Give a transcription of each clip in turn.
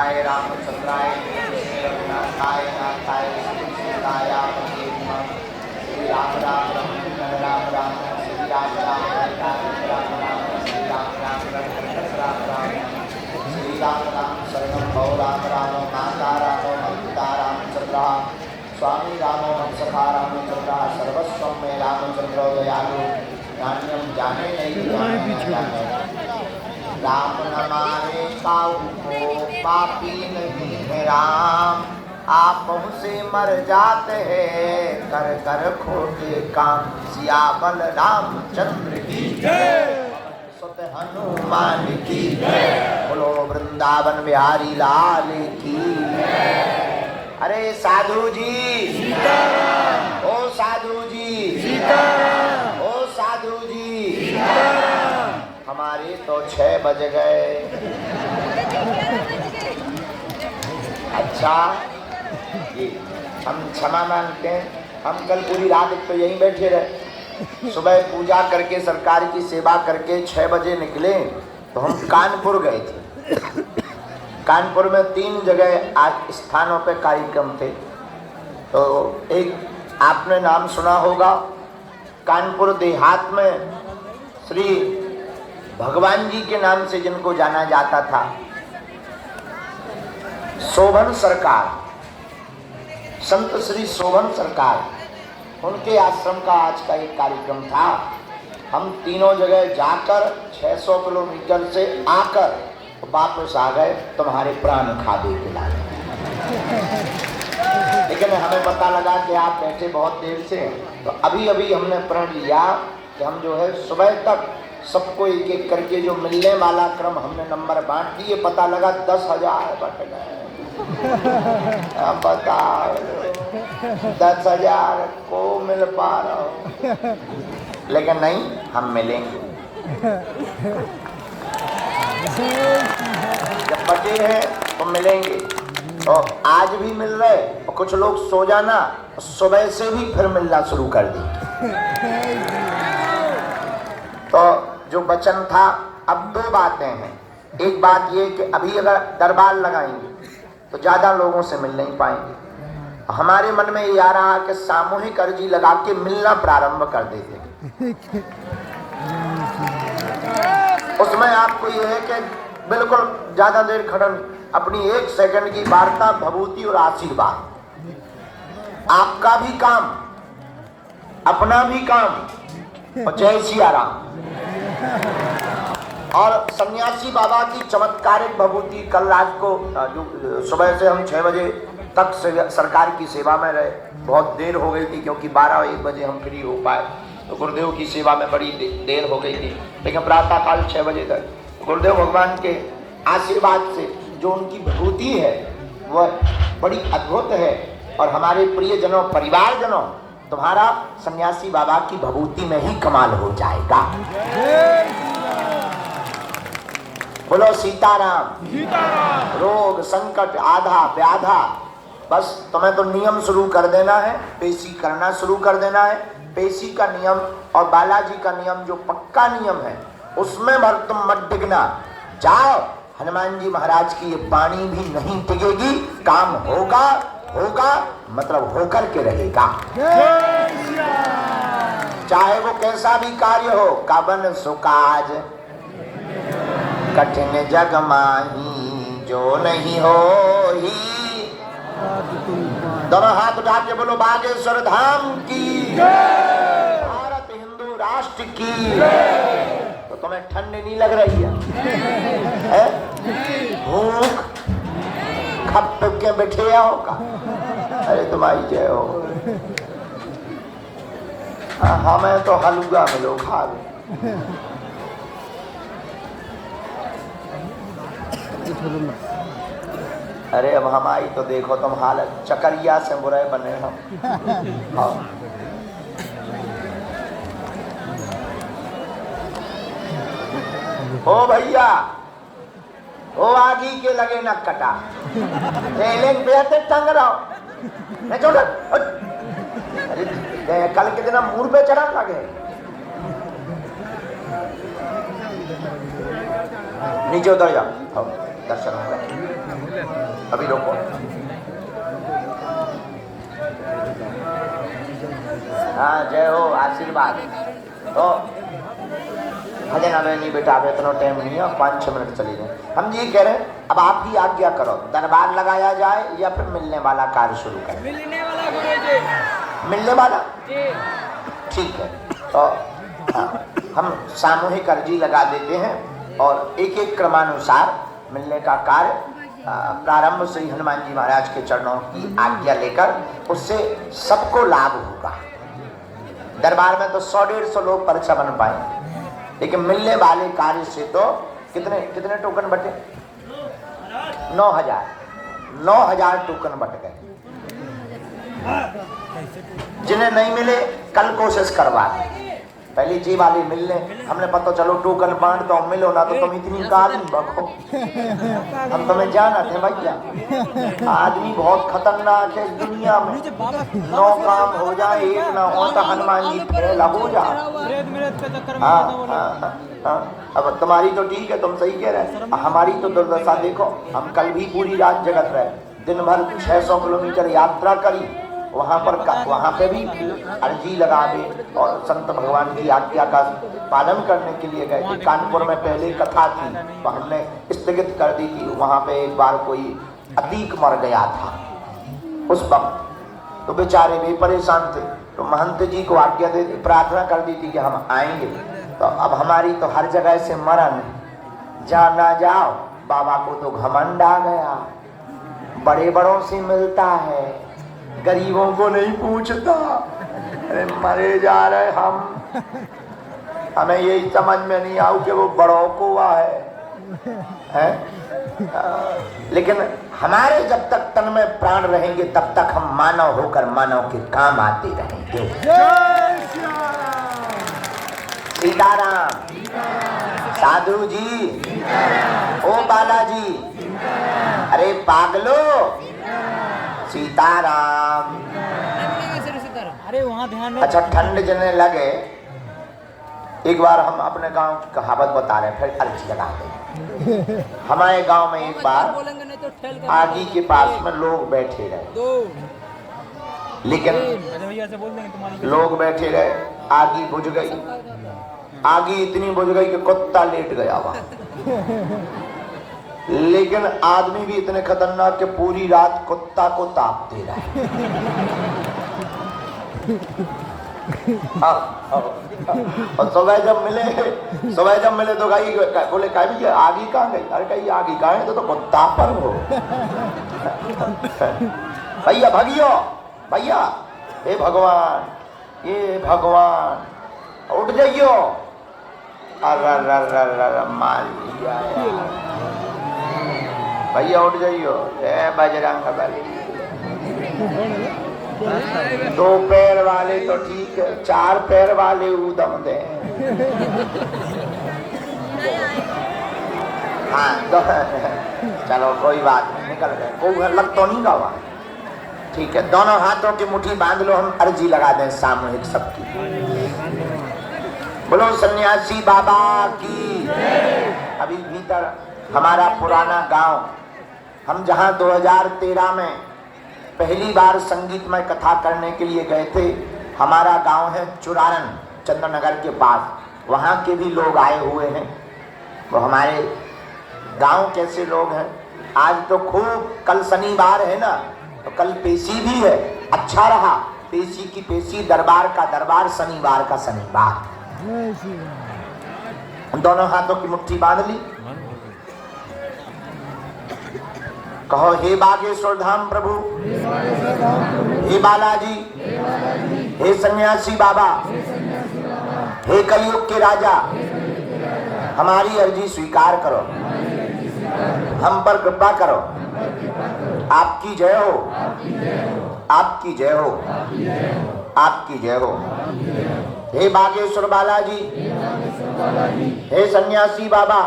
सीताय रामचंद्राय रघुनाथाय नाथाय सीताय पते नमः। श्री राम राम राम राम श्री राम राम राम राम श्री राम राम राम राम श्री राम राम शरणं भो राम राम माता राम पिता रामचंद्र स्वामी रामो सखा रामचंद्र सर्वस्वं मे रामचंद्रो दयालु नान्यं जाने नहीं राम नमारे काहू को पापी नहीं है राम आप से मर जाते हैं कर कर खोटे काम सियावल रामचंद्र की जय सत हनुमान की जय बोलो वृंदावन बिहारी लाल की अरे साधु जी सीताराम ओ साधु जी सीताराम ओ साधु जी सीताराम हमारे तो 6 बज गए। अच्छा जी हम क्षमा मांगते हैं। हम कल पूरी रात तो यहीं बैठे रहे, सुबह पूजा करके सरकार की सेवा करके 6 बजे निकले तो हम कानपुर गए थे। कानपुर में 3 जगह आज स्थानों पे कार्यक्रम थे। तो एक आपने नाम सुना होगा, कानपुर देहात में श्री भगवान जी के नाम से जिनको जाना जाता था, शोभन सरकार, संत श्री शोभन सरकार, उनके आश्रम का आज का एक कार्यक्रम था। हम तीनों जगह जाकर 600 किलोमीटर से आकर वापस आ गए, तुम्हारे प्राण खा दे के लाए। लेकिन हमें पता लगा कि आप बैठे बहुत देर से, तो अभी अभी हमने प्रण लिया कि हम जो है सुबह तक सबको एक एक करके जो मिलने वाला क्रम हमने नंबर बांट दिए, पता लगा 10,000 बट गए। अब बताओ 10,000 को मिल पा रहा हूँ, लेकिन नहीं हम मिलेंगे। जब बचे हैं तो मिलेंगे। तो आज भी मिल रहे और कुछ लोग सो जाना, सुबह से भी फिर मिलना शुरू कर देंगे। तो जो वचन था, अब 2 बातें हैं। एक बात ये कि अभी अगर दरबार लगाएंगे तो ज़्यादा लोगों से मिल नहीं पाएंगे। हमारे मन में ये आ रहा कि सामूहिक अर्जी लगा के मिलना प्रारंभ कर देते। उसमें आपको ये है कि बिल्कुल ज़्यादा देर खड़न, अपनी 1 सेकंड की वार्ता, भभूति और आशीर्वाद, आपका भी काम, अपना भी काम और जय सिया राम। और सन्यासी बाबा की चमत्कारिक भभूति कल रात को जो सुबह से हम 6 बजे तक सरकार की सेवा में रहे, बहुत देर हो गई थी क्योंकि 12-1 बजे हम फ्री हो पाए। तो गुरुदेव की सेवा में बड़ी देर हो गई थी, लेकिन प्रातः काल 6 बजे तक गुरुदेव भगवान के आशीर्वाद से जो उनकी विभूति है वह बड़ी अद्भुत है। और हमारे प्रियजनों, परिवारजनों, तुम्हारा सन्यासी बाबा की विभूति में ही कमाल हो जाएगा। बोलो सीताराम। रोग संकट आधा व्याधा, बस तुम्हें तो नियम शुरू कर देना है, पेशी करना शुरू कर देना है। पेशी का नियम और बालाजी का नियम जो पक्का नियम है, उसमें भर तुम मत डिगना। जाओ, हनुमान जी महाराज की ये वाणी भी नहीं टिकेगी, काम होगा होगा मतलब होकर के रहेगा। चाहे वो कैसा भी कार्य हो, काबन सुकाज कठिन जग माही जो नहीं हो ही। दोनों हाथ उठा के बोलो बागेश्वर धाम की, भारत हिंदू राष्ट्र की। तो तुम्हें ठंड नहीं लग रही है? भूख खप के बैठे होगा। अरे तुम्हारी जय हो। हमें तो हलवा मिलो खा लो। अरे अब हम आई तो देखो तुम हालत, चकरिया से बुरे बने हम। ओ भैया, ओ आगी के लगे न कटा, रेलिंग पे टंग रहो। अरे कल के दिन मुंह पे चढ़ा लगे। नीचे उतर जाओ, दर्शन हो गए। अभी रोको। हाँ जय हो, आशीर्वाद। तो भजन हमें नहीं बेटा, अब इतना टाइम नहीं है, 5-6 मिनट चली जाए। हम ये कह रहे हैं अब आप ही आज्ञा करो, दरबार लगाया जाए या फिर मिलने वाला कार्य शुरू करें? मिलने वाला गुरुजी। मिलने वाला जी ठीक है। तो हाँ, हम सामूहिक अर्जी लगा देते हैं और एक एक क्रमानुसार मिलने का कार्य प्रारंभ से ही हनुमान जी महाराज के चरणों की आज्ञा लेकर उससे सबको लाभ होगा। दरबार में तो 100-150 लोग परीक्षा बन पाए, लेकिन मिलने वाले कार्य से तो कितने टोकन बटे? 9,000 टोकन बट गए। जिन्हें नहीं मिले कल कोशिश करवा, पहले जी वाले मिल ले। हमने पता चलो टोकन बांट दो, मिलो ना तो तुम इतनी काली बको। हम तुम्हें जाना थे भैया, आदमी बहुत खतरनाक है इस दुनिया में। 9 काम हो जाए एक ना हो तो हनुमान जी फैला हो जा। हाँ, अब तुम्हारी तो ठीक है, तुम सही कह रहे, हमारी तो दुर्दशा देखो। हम कल भी पूरी रात जगत रहे, दिन भर 600 किलोमीटर यात्रा करी, वहाँ पे भी अर्जी लगा दे और संत भगवान की आज्ञा का पालन करने के लिए गए थे। कानपुर में पहले कथा थी, तो हमने स्थगित कर दी थी। वहाँ पे एक बार कोई अतीक मर गया था उस वक्त, तो बेचारे भी परेशान थे। तो महंत जी को आज्ञा दे दी, प्रार्थना कर दी थी कि हम आएंगे। तो अब हमारी तो हर जगह से मरण, जाना जाओ, बाबा को तो घमंड आ गया, बड़े बड़ों से मिलता है, गरीबों को नहीं पूछता। अरे मरे जा रहे हम, हमें यही समझ में नहीं आऊ कि वो बड़ों को हुआ है? लेकिन हमारे जब तक तन में प्राण रहेंगे तब तक हम मानव होकर मानव के काम आते रहेंगे। सीताराम। साधु जी, ओ बालाजी, अरे पागलो, सीताराम। अरे वहाँ ध्यान। अच्छा, ठंड जलने लगे, एक बार हम अपने गांव की कहावत बता रहे, फिर अर्जी लगा दें। हमारे गांव में एक बार आगी के पास में लोग बैठे रहे, लेकिन लोग बैठे रहे, आगी बुझ गई। आगी इतनी बुझ गई कि कुत्ता लेट गया वहां, लेकिन आदमी भी इतने खतरनाक कि पूरी रात कुत्ता को तापते रहे। और सुबह जब मिले तो कही बोले कही आगी कहाँ गई? अरे कही आगी कहाँ है? तो कुत्ता पर हो। भैया भगियो, भैया हे भगवान, ये भगवान, उठ जाइयो। अरे मार लिया भैया, उठ जाइयो। बजरंग बली। 2 पैर वाले तो ठीक है, 4 पैर वाले उदम दे। हाँ तो चलो कोई बात नहीं, निकल गए। कोई लग तो नहीं गवा, ठीक है। दोनों हाथों की मुट्ठी बांध लो, हम अर्जी लगा दें सामूहिक सबकी। बोलो सन्यासी बाबा की। अभी भीतर हमारा पुराना गांव, हम जहां 2013 में पहली बार संगीतमय कथा करने के लिए गए थे, हमारा गांव है चुरारन, चंद्रनगर के पास। वहां के भी लोग आए हुए हैं। वो हमारे गांव कैसे लोग हैं, आज तो खूब, कल शनिवार है ना, तो कल पेशी भी है, अच्छा रहा। पेशी की पेशी, दरबार का दरबार, शनिवार का शनिवार। दोनों हाथों की मुट्ठी बांध ली, कहो हे बागेश्वर धाम प्रभु, हे बालाजी, हे सन्यासी बाबा, हे कलयुग के राजा, हमारी अर्जी स्वीकार करो, हम पर कृपा करो। आपकी जय हो, आपकी जय हो, आपकी जय हो। हे बागेश्वर बालाजी, हे सन्यासी बाबा,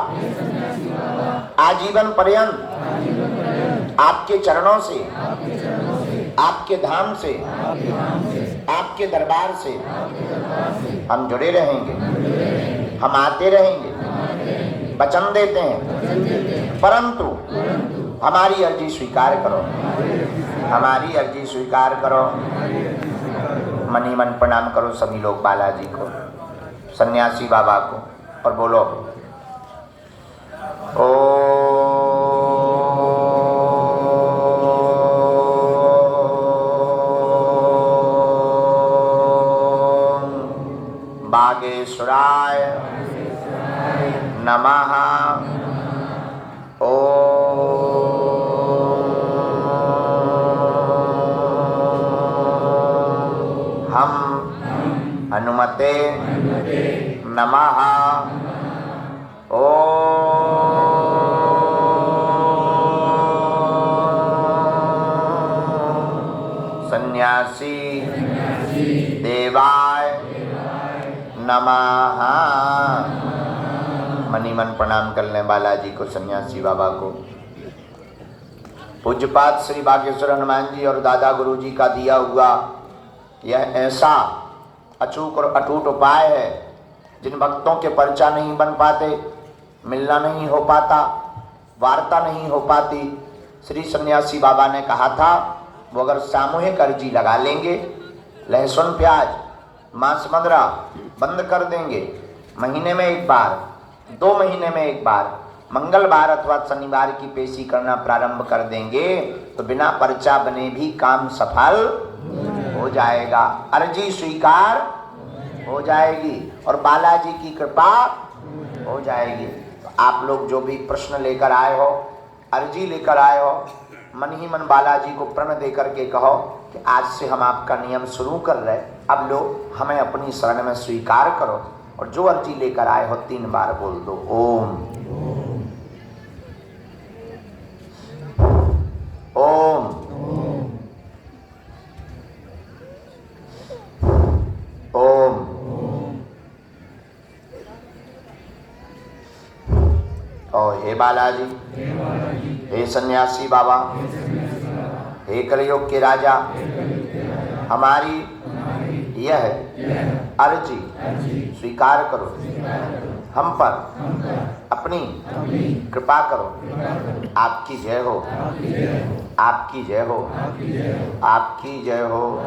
आजीवन पर्यंत आपके चरणों से, आपके धाम से, आपके दरबार से हम जुड़े रहेंगे, हम आते रहेंगे, वचन देते हैं। परंतु हमारी अर्जी स्वीकार करो, हमारी अर्जी स्वीकार करो। मनी मन प्रणाम करो सभी लोग बालाजी को, सन्यासी बाबा को, और बोलो ओम बागेश्वराय नमः। हम हनुमते नमः। सन्यासी देवाय नमः। मनी मन प्रणाम कर लें बालाजी को, सन्यासी बाबा को। पूज्यपाद श्री बागेश्वर हनुमान जी और दादा गुरु जी का दिया हुआ यह ऐसा अचूक और अटूट उपाय है, जिन भक्तों के पर्चा नहीं बन पाते, मिलना नहीं हो पाता, वार्ता नहीं हो पाती, श्री सन्यासी बाबा ने कहा था वो अगर सामूहिक अर्जी लगा लेंगे, लहसुन प्याज मांस मदिरा बंद कर देंगे, महीने में एक बार, 2 महीने में एक बार, मंगलवार अथवा शनिवार की पेशी करना प्रारंभ कर देंगे, तो बिना पर्चा बने भी काम सफल हो जाएगा, अर्जी स्वीकार हो जाएगी और बालाजी की कृपा हो जाएगी। तो आप लोग जो भी प्रश्न लेकर आए हो, अर्जी लेकर आए हो, मन ही मन बालाजी को प्रण दे करके कहो कि आज से हम आपका नियम शुरू कर रहे, अब लोग हमें अपनी शरण में स्वीकार करो। और जो अर्जी लेकर आए हो 3 बार बोल दो ओम ओम ओम। और हे बालाजी, हे सन्यासी बाबा, हे कलयुग के राजा, हमारी यह अर्जी स्वीकार करो, हम पर अपनी कृपा करो। आपकी जय हो, आपकी जय हो, आपकी जय हो।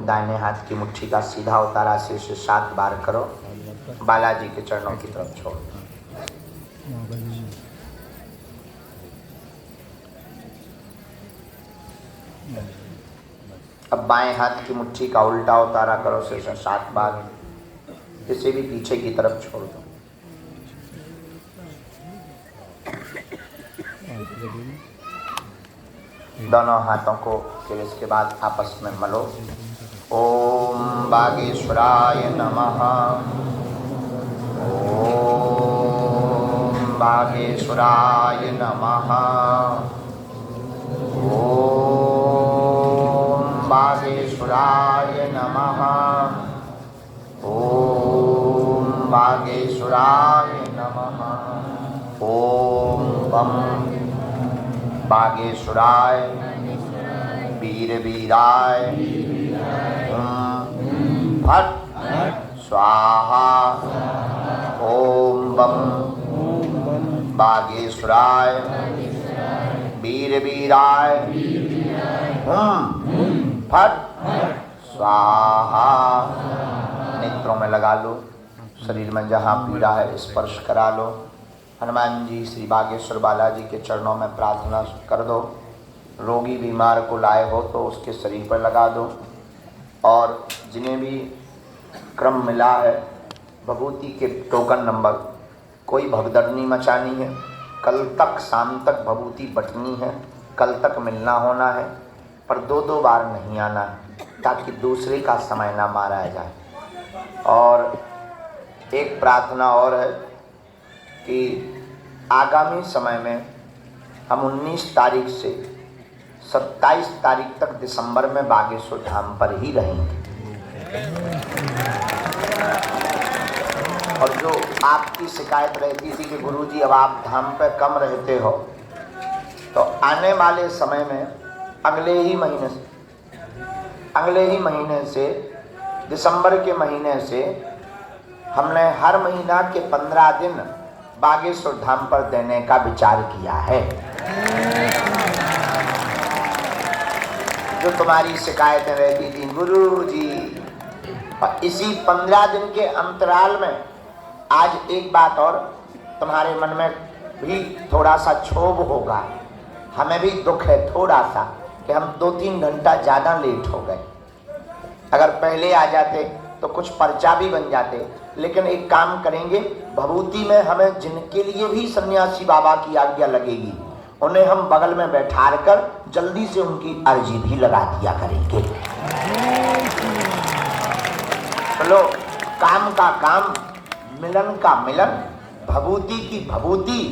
दाहिने हाथ की मुट्ठी का सीधा उतारा से 7 बार करो, बालाजी के चरणों की तरफ छोड़। अब बाएं हाथ की मुट्ठी का उल्टा उतारा करो से 7 बार, इसे भी पीछे की तरफ छोड़ दो। दोनों हाथों को फिर इसके बाद आपस में मलो। ओम बागेश्वराय नमः। ओम बागेश्वराय नमः। ओम बागेश्वराय नमः। ओम बागेश्वराय नमः। ओम बम बागेश्वराय वीर वीराय फट स्वाहा। ओम बम बागेश्वराय वीर वीराय फट स्वाहा। नेत्रों में लगा लो, शरीर में जहाँ पीड़ा है स्पर्श करा लो। हनुमान जी श्री बागेश्वर बालाजी के चरणों में प्रार्थना कर दो। रोगी बीमार को लाए हो तो उसके शरीर पर लगा दो। और जिन्हें भी क्रम मिला है, भभूति के टोकन नंबर, कोई भगदड़नी मचानी है, कल तक शाम तक भभूति बटनी है, कल तक मिलना होना है, पर 2-2 बार नहीं आना है, ताकि दूसरे का समय ना मारा जाए। और एक प्रार्थना और है कि आगामी समय में हम 19 तारीख से 27 तारीख तक दिसंबर में बागेश्वर धाम पर ही रहेंगे। और जो आपकी शिकायत रहती थी कि गुरुजी अब आप धाम पर कम रहते हो, तो आने वाले समय में अगले ही महीने से दिसंबर के महीने से हमने हर महीना के 15 दिन बागेश्वर धाम पर देने का विचार किया है। जो तुम्हारी शिकायतें रहती थी गुरु जी। और इसी 15 दिन के अंतराल में आज एक बात और, तुम्हारे मन में भी थोड़ा सा क्षोभ होगा, हमें भी दुख है थोड़ा सा कि हम 2-3 घंटा ज़्यादा लेट हो गए। अगर पहले आ जाते तो कुछ पर्चा भी बन जाते। लेकिन एक काम करेंगे, भभूति में हमें जिनके लिए भी सन्यासी बाबा की आज्ञा लगेगी उन्हें हम बगल में बैठा कर जल्दी से उनकी अर्जी भी लगा दिया करेंगे। चलो, काम का काम, मिलन का मिलन, भभूति की भभूति।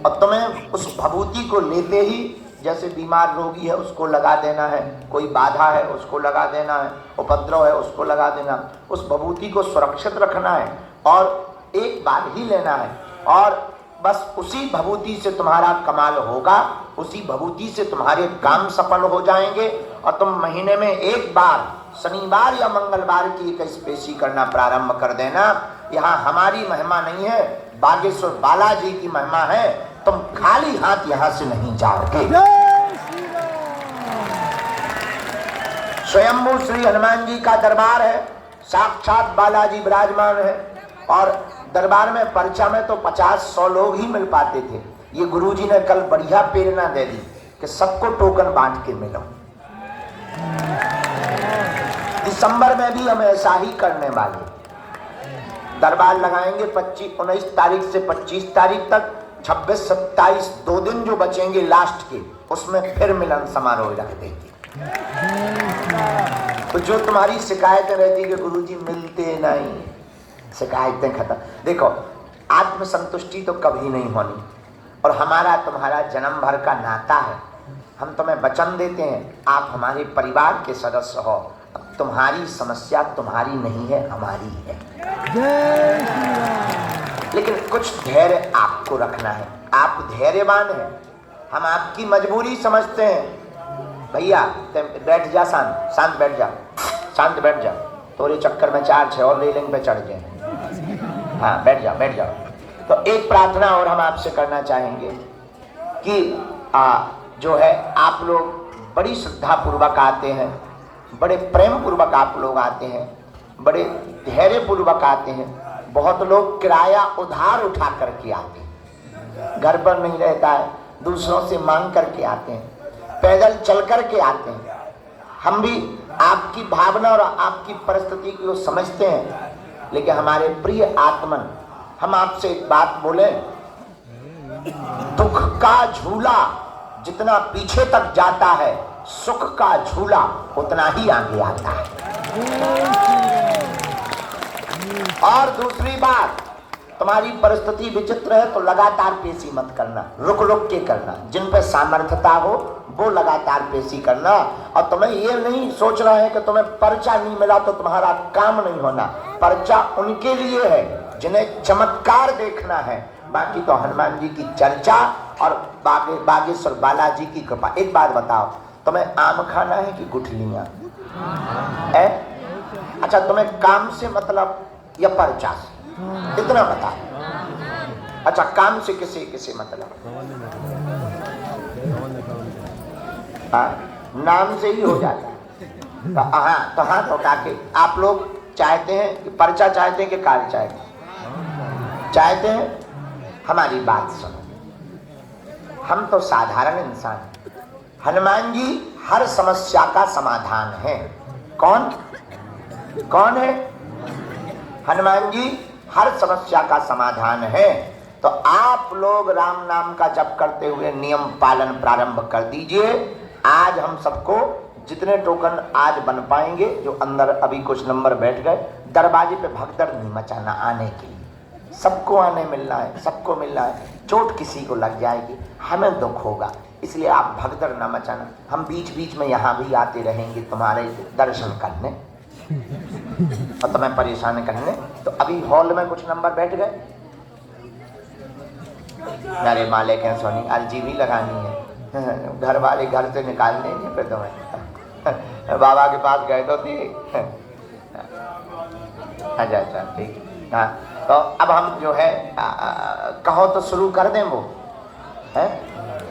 और तुम्हें उस भभूति को लेते ही, जैसे बीमार रोगी है उसको लगा देना है, कोई बाधा है उसको लगा देना है, उपद्रव है उसको लगा देना, उस भभूति को सुरक्षित रखना है और एक बार ही लेना है। और बस उसी भभूति से तुम्हारा कमाल होगा, उसी भभूति से तुम्हारे काम सफल हो जाएंगे। और तुम महीने में एक बार शनिवार या मंगलवार की एकादशी करना प्रारंभ कर देना। यहाँ हमारी महिमा नहीं है, बागेश्वर बालाजी की महिमा है। तुम खाली हाथ यहाँ से नहीं जाओगे। स्वयंभू श्री हनुमान जी का दरबार है, साक्षात बालाजी विराजमान है। और दरबार में पर्चा में तो 50-100 लोग ही मिल पाते थे। ये गुरुजी ने कल बढ़िया प्रेरणा दे दी कि सबको टोकन बांट के मिलो। दिसंबर में भी हम ऐसा ही करने वाले दरबार लगाएंगे। 19 तारीख से 25 तारीख तक, 26-27 2 दिन जो बचेंगे लास्ट के, उसमें फिर मिलन समारोह रख देंगे। तो जो तुम्हारी शिकायतें रहती कि गुरुजी मिलते नहीं, शिकायतें खत्म। देखो, आत्मसंतुष्टि तो कभी नहीं होनी, और हमारा तुम्हारा जन्म भर का नाता है। हम तुम्हें वचन देते हैं, आप हमारे परिवार के सदस्य हो। अब तुम्हारी समस्या तुम्हारी नहीं है, हमारी है। लेकिन कुछ धैर्य आपको रखना है। आप धैर्यवान हैं, हम आपकी मजबूरी समझते हैं। भैया बैठ जा, शांत बैठ जा, शांत बैठ जा। तोरे चक्कर में 4-6 और रेलिंग पे चढ़ गए। हाँ, बैठ जा, बैठ जाओ। तो एक प्रार्थना और हम आपसे करना चाहेंगे कि जो है, आप लोग बड़ी श्रद्धा पूर्वक आते हैं, बड़े प्रेम पूर्वक आप लोग आते हैं, बड़े धैर्य पूर्वक आते हैं। बहुत लोग किराया उधार उठा करके आते हैं, घर पर नहीं रहता है, दूसरों से मांग करके आते हैं, पैदल चल करके आते हैं। हम भी आपकी भावना और आपकी परिस्थिति को समझते हैं। लेकिन हमारे प्रिय आत्मन, हम आपसे एक बात बोले, दुख का झूला जितना पीछे तक जाता है, सुख का झूला उतना ही आगे आता है। और दूसरी बात, तुम्हारी परिस्थिति विचित्र है तो लगातार पेशी मत करना, रुक रुक के करना। जिन पे सामर्थ्यता हो वो लगातार पेशी करना। और तुम्हें ये नहीं सोचना है कि तुम्हें पर्चा नहीं मिला तो तुम्हारा काम नहीं होना। पर्चा उनके लिए है जिन्हें चमत्कार देखना है। बाकी तो हनुमान जी की चर्चा और बागेश्वर बालाजी की कृपा। एक बात बताओ, तुम्हें आम खाना है कि गुठलियां है? अच्छा, तुम्हें काम से मतलब या पर्चा से? इतना बता। अच्छा, काम से किसे मतलब? नाम से ही हो जाता है। तो हाथ उठा के आप लोग चाहते हैं कि पर्चा चाहते हैं कि कार्य चाहते हैं? चाहते हैं? हमारी बात सुनो, हम तो साधारण इंसान हैं। हनुमान जी हर समस्या का समाधान है। कौन है? हनुमान जी हर समस्या का समाधान है। तो आप लोग राम नाम का जप करते हुए नियम पालन प्रारंभ कर दीजिए। आज हम सबको जितने टोकन आज बन पाएंगे, जो अंदर अभी कुछ नंबर बैठ गए, दरवाजे पे भगदड़ नहीं मचाना आने के लिए। सबको आने मिलना है, सबको मिलना है। चोट किसी को लग जाएगी, हमें दुख होगा, इसलिए आप भगदड़ ना मचाना। हम बीच बीच में यहाँ भी आते रहेंगे तुम्हारे दर्शन करने और तुम्हें परेशान करने। तो अभी हॉल में कुछ नंबर बैठ गए, मेरे मालिक हैं सोनी, अर्जी भी लगानी है। घर वाले घर से निकाल देंगे फिर तुम्हें। बाबा के पास गए तो थी। अच्छा ठीक। हाँ, तो अब हम जो है कहो तो शुरू कर दें वो है।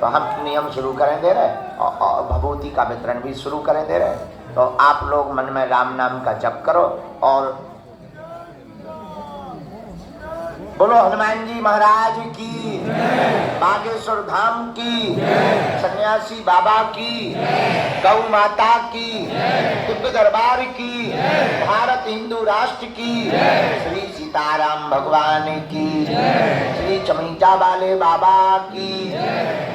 तो हम नियम शुरू करें दे रहे और भभूति का वितरण भी शुरू करें दे रहे। तो आप लोग मन में राम नाम का जप करो और बोलो हनुमान जी महाराज की, बागेश्वर धाम की, सन्यासी बाबा की, गौ माता की, दिव्य दरबार की, भारत हिंदू राष्ट्र की, श्री सीताराम भगवान की, श्री चमीटा वाले बाबा की,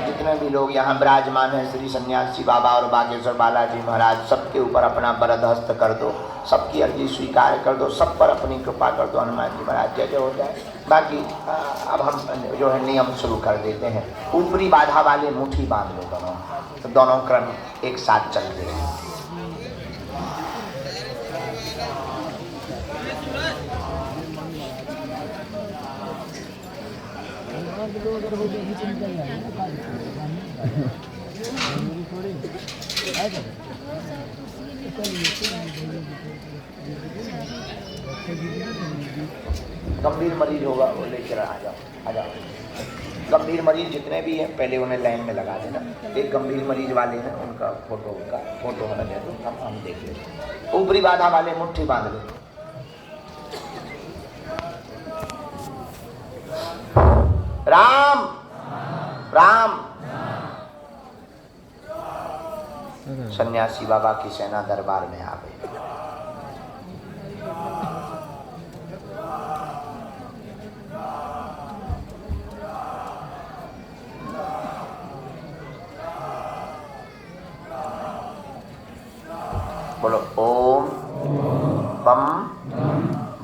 जितने भी लोग यहाँ विराजमान हैं, श्री सन्यासी बाबा और बागेश्वर बालाजी महाराज, सबके ऊपर अपना वरद हस्त कर दो, सबकी अर्जी स्वीकार कर दो, सब पर अपनी कृपा कर दो। हनुमान जी महाराज जय जय हो जाए। बाकी अब हम जो है नियम शुरू कर देते हैं। ऊपरी बाधा वाले मुट्ठी बांध लो दोनों, तो दोनों क्रम एक साथ चलते हैं। गंभीर मरीज होगा वो लेकर आ जाओ। गंभीर मरीज जितने भी हैं पहले उन्हें लाइन में लगा देना। एक गंभीर मरीज वाले हैं उनका फोटो हमें दे दो, हम देख लेंगे। ऊपरी बाधा वाले मुट्ठी बांध लो। राम राम। सन्यासी बाबा की सेना दरबार में आ गई। बोलो ओम बम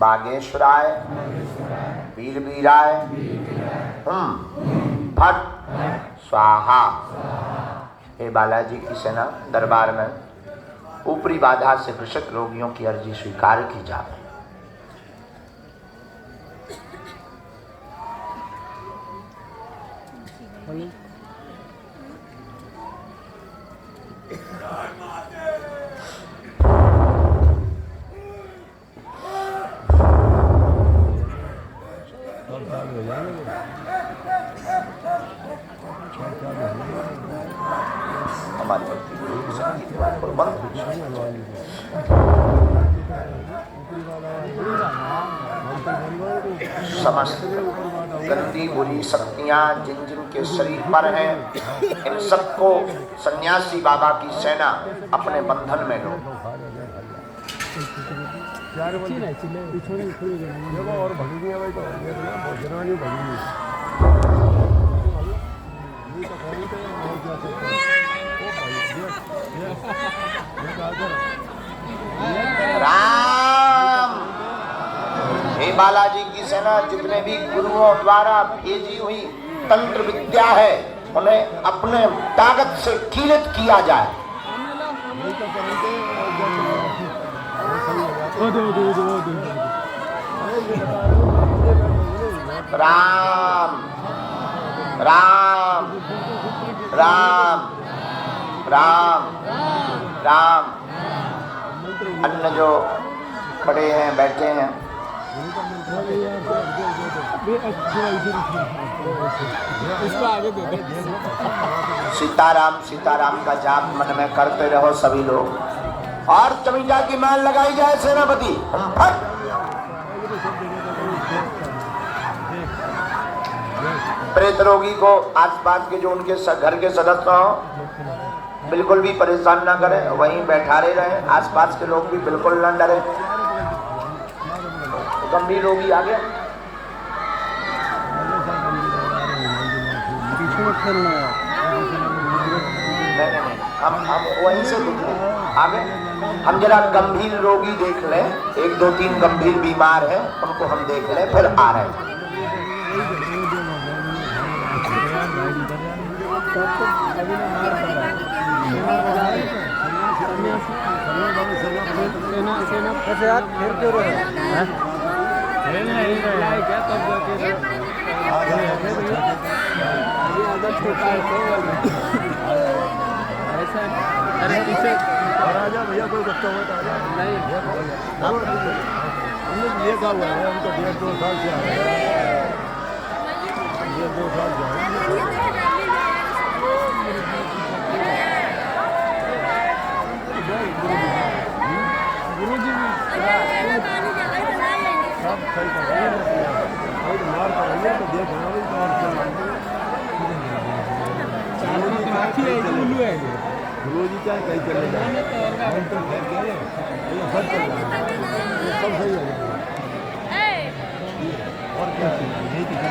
बागेश्वराय वीर वीराय फट स्वाहा। हे बालाजी की सेना दरबार में ऊपरी बाधा से ग्रसित रोगियों की अर्जी स्वीकार की जाए। समस्त गंदी बुरी शक्तियां जिन जिन के शरीर पर हैं, इन सबको सन्यासी बाबा की सेना अपने बंधन में लो। राम। हे बालाजी की सेना जितने भी गुरुओं द्वारा भेजी हुई तंत्र विद्या है उन्हें अपने ताकत से कीलित किया जाए। राम राम राम राम राम। अन्य जो खड़े हैं बैठे हैं सीताराम सीताराम का जाप मन में करते रहो सभी लोग। और चमीटा की माल लगाई जाए सेनापति। प्रेत रोगी को आसपास के जो उनके घर के सदस्य हो बिल्कुल भी परेशान ना करें, वहीं बैठारे रहें। आसपास के लोग भी बिल्कुल ना डरे। गंभीर रोगी आ गया। नहीं, हम वहीं से देख लें आगे। हम जरा गंभीर रोगी देख लें, 1 2 3 गंभीर बीमार हैं उनको हम देख लें, फिर आ रहे हैं। राजा भैया कोई बच्चा हुआ था नहीं, हमने ये कहा हुआ है उनको 1.5 साल से 1.5 साल से सब सही कर रहे हैं अभी तो मार कर रही है तो देख रहा हूँ और रोजी चाहे कहीं चले जाए सब चल रहा है सब सही है और क्या चाहिए